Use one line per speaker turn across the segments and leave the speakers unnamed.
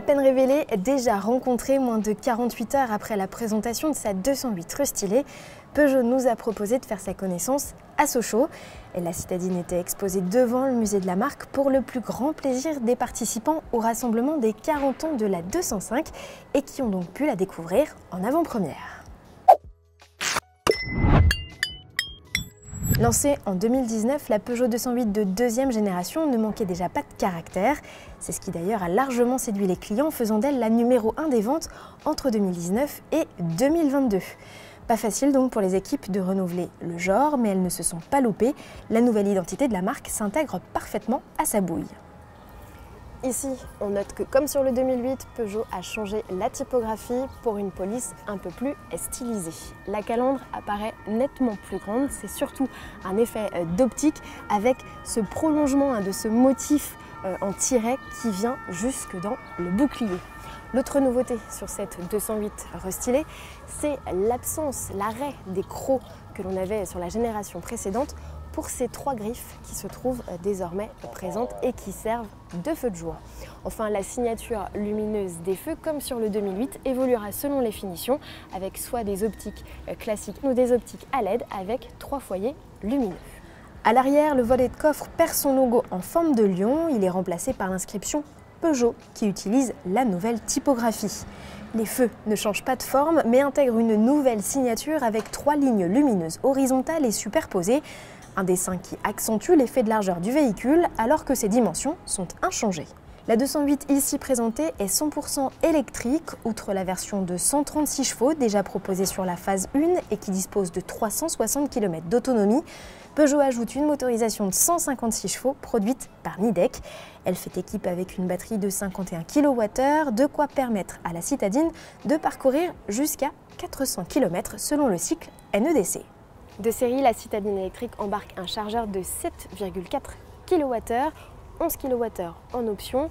À peine révélée, déjà rencontrée moins de 48 heures après la présentation de sa 208 restylée, Peugeot nous a proposé de faire sa connaissance à Sochaux. Et la citadine était exposée devant le musée de la marque pour le plus grand plaisir des participants au rassemblement des 40 ans de la 205 et qui ont donc pu la découvrir en avant-première. Lancée en 2019, la Peugeot 208 de deuxième génération ne manquait déjà pas de caractère. C'est ce qui d'ailleurs a largement séduit les clients, faisant d'elle la numéro 1 des ventes entre 2019 et 2022. Pas facile donc pour les équipes de renouveler le genre, mais elles ne se sont pas loupées. La nouvelle identité de la marque s'intègre parfaitement à sa bouille. Ici, on note que comme sur le 2008, Peugeot a changé la typographie pour une police un peu plus stylisée. La calandre apparaît nettement plus grande, c'est surtout un effet d'optique avec ce prolongement de ce motif en tiret qui vient jusque dans le bouclier. L'autre nouveauté sur cette 208 restylée, c'est l'absence, l'arrêt des crocs que l'on avait sur la génération précédente pour ces trois griffes qui se trouvent désormais présentes et qui servent de feu de joie. Enfin, la signature lumineuse des feux, comme sur le 2008, évoluera selon les finitions avec soit des optiques classiques ou des optiques à LED avec 3 foyers lumineux. À l'arrière, le volet de coffre perd son logo en forme de lion. Il est remplacé par l'inscription Peugeot qui utilise la nouvelle typographie. Les feux ne changent pas de forme mais intègrent une nouvelle signature avec 3 lignes lumineuses horizontales et superposées. Un dessin qui accentue l'effet de largeur du véhicule alors que ses dimensions sont inchangées. La 208 ici présentée est 100% électrique, outre la version de 136 chevaux déjà proposée sur la phase 1 et qui dispose de 360 km d'autonomie. Peugeot ajoute une motorisation de 156 chevaux produite par Nidec. Elle fait équipe avec une batterie de 51 kWh, de quoi permettre à la citadine de parcourir jusqu'à 400 km selon le cycle NEDC. De série, la citadine électrique embarque un chargeur de 7,4 kWh, 11 kWh en option.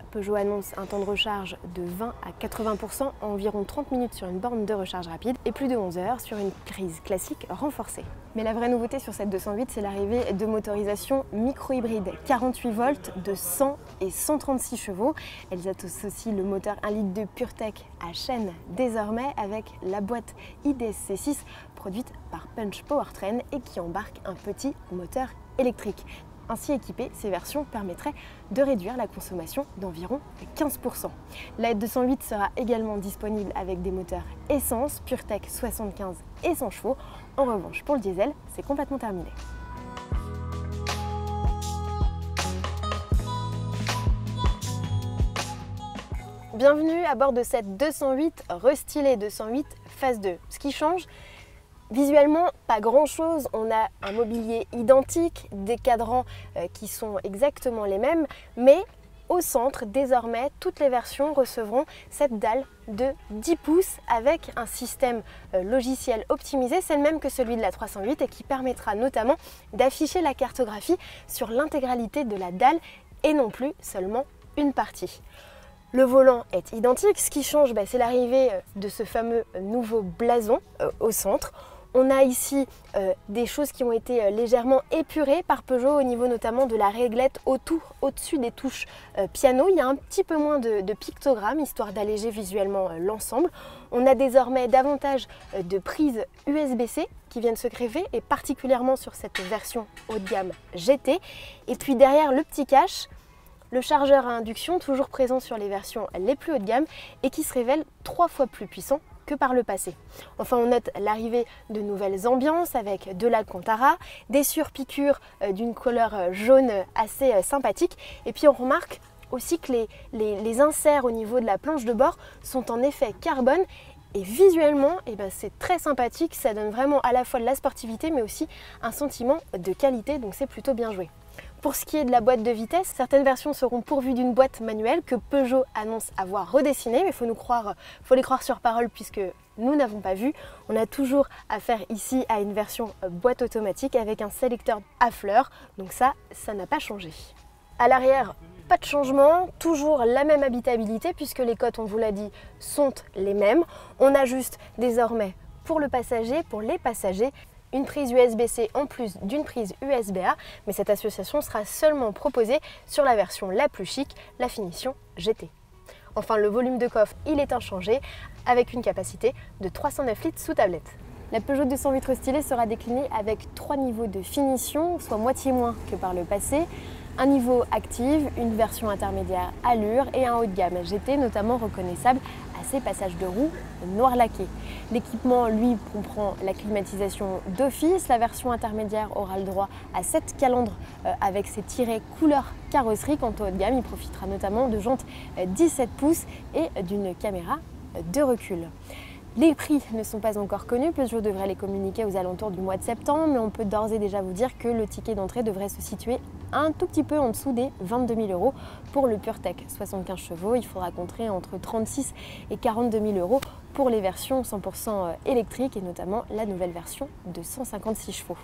Peugeot annonce un temps de recharge de 20 à 80%, environ 30 minutes sur une borne de recharge rapide et plus de 11 heures sur une prise classique renforcée. Mais la vraie nouveauté sur cette 208, c'est l'arrivée de motorisations micro-hybrides 48 volts de 100 et 136 chevaux. Elles associent aussi le moteur 1 litre de PureTech à chaîne désormais avec la boîte IDSC6 produite par Punch Powertrain et qui embarque un petit moteur électrique. Ainsi équipées, ces versions permettraient de réduire la consommation d'environ 15%. La 208 sera également disponible avec des moteurs essence, PureTech 75 et 100 chevaux. En revanche, pour le diesel, c'est complètement terminé. Bienvenue à bord de cette 208 restylée 208 phase 2. Ce qui change, visuellement, pas grand chose, on a un mobilier identique, des cadrans qui sont exactement les mêmes, mais au centre, désormais, toutes les versions recevront cette dalle de 10 pouces avec un système logiciel optimisé, c'est le même que celui de la 308 et qui permettra notamment d'afficher la cartographie sur l'intégralité de la dalle et non plus seulement une partie. Le volant est identique, ce qui change, c'est l'arrivée de ce fameux nouveau blason au centre. On a ici des choses qui ont été légèrement épurées par Peugeot au niveau notamment de la réglette au-dessus des touches piano. Il y a un petit peu moins de pictogrammes histoire d'alléger visuellement l'ensemble. On a désormais davantage de prises USB-C qui viennent se greffer et particulièrement sur cette version haut de gamme GT. Et puis derrière le petit cache, le chargeur à induction toujours présent sur les versions les plus haut de gamme et qui se révèle 3 fois plus puissant que par le passé. Enfin, on note l'arrivée de nouvelles ambiances avec de l'Alcantara, des surpiqûres d'une couleur jaune assez sympathique. Et puis on remarque aussi que les inserts au niveau de la planche de bord sont en effet carbone. Et visuellement, c'est très sympathique, ça donne vraiment à la fois de la sportivité mais aussi un sentiment de qualité, donc c'est plutôt bien joué. Pour ce qui est de la boîte de vitesse, certaines versions seront pourvues d'une boîte manuelle que Peugeot annonce avoir redessinée, mais il faut les croire sur parole puisque nous n'avons pas vu. On a toujours affaire ici à une version boîte automatique avec un sélecteur à fleurs, donc ça n'a pas changé. À l'arrière, pas de changement, toujours la même habitabilité puisque les cotes, on vous l'a dit, sont les mêmes. On a juste désormais pour les passagers, une prise USB-C en plus d'une prise USB-A, mais cette association sera seulement proposée sur la version la plus chic, la finition GT. Enfin, le volume de coffre, il est inchangé avec une capacité de 309 litres sous tablette. La Peugeot 208 restylée sera déclinée avec 3 niveaux de finition, soit moitié moins que par le passé. Un niveau active, une version intermédiaire allure et un haut de gamme GT, notamment reconnaissable à ses passages de roues noir laqué. L'équipement, lui, comprend la climatisation d'office. La version intermédiaire aura le droit à 7 calandres avec ses tirets couleur carrosserie. Quant au haut de gamme, il profitera notamment de jantes 17 pouces et d'une caméra de recul. Les prix ne sont pas encore connus, Peugeot devrait les communiquer aux alentours du mois de septembre, mais on peut d'ores et déjà vous dire que le ticket d'entrée devrait se situer un tout petit peu en dessous des 22 000 € pour le PureTech 75 chevaux. Il faudra compter entre 36 et 42 000 € pour les versions 100% électriques et notamment la nouvelle version de 156 chevaux.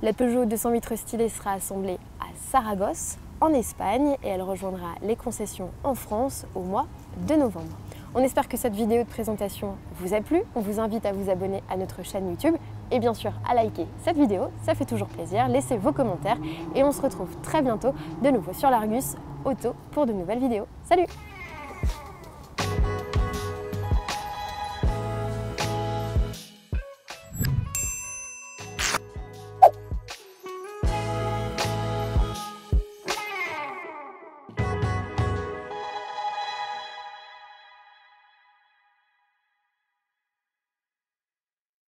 La Peugeot 208 restylée sera assemblée à Saragosse, en Espagne, et elle rejoindra les concessions en France au mois de novembre. On espère que cette vidéo de présentation vous a plu. On vous invite à vous abonner à notre chaîne YouTube et bien sûr à liker cette vidéo, ça fait toujours plaisir. Laissez vos commentaires et on se retrouve très bientôt de nouveau sur l'Argus Auto pour de nouvelles vidéos. Salut!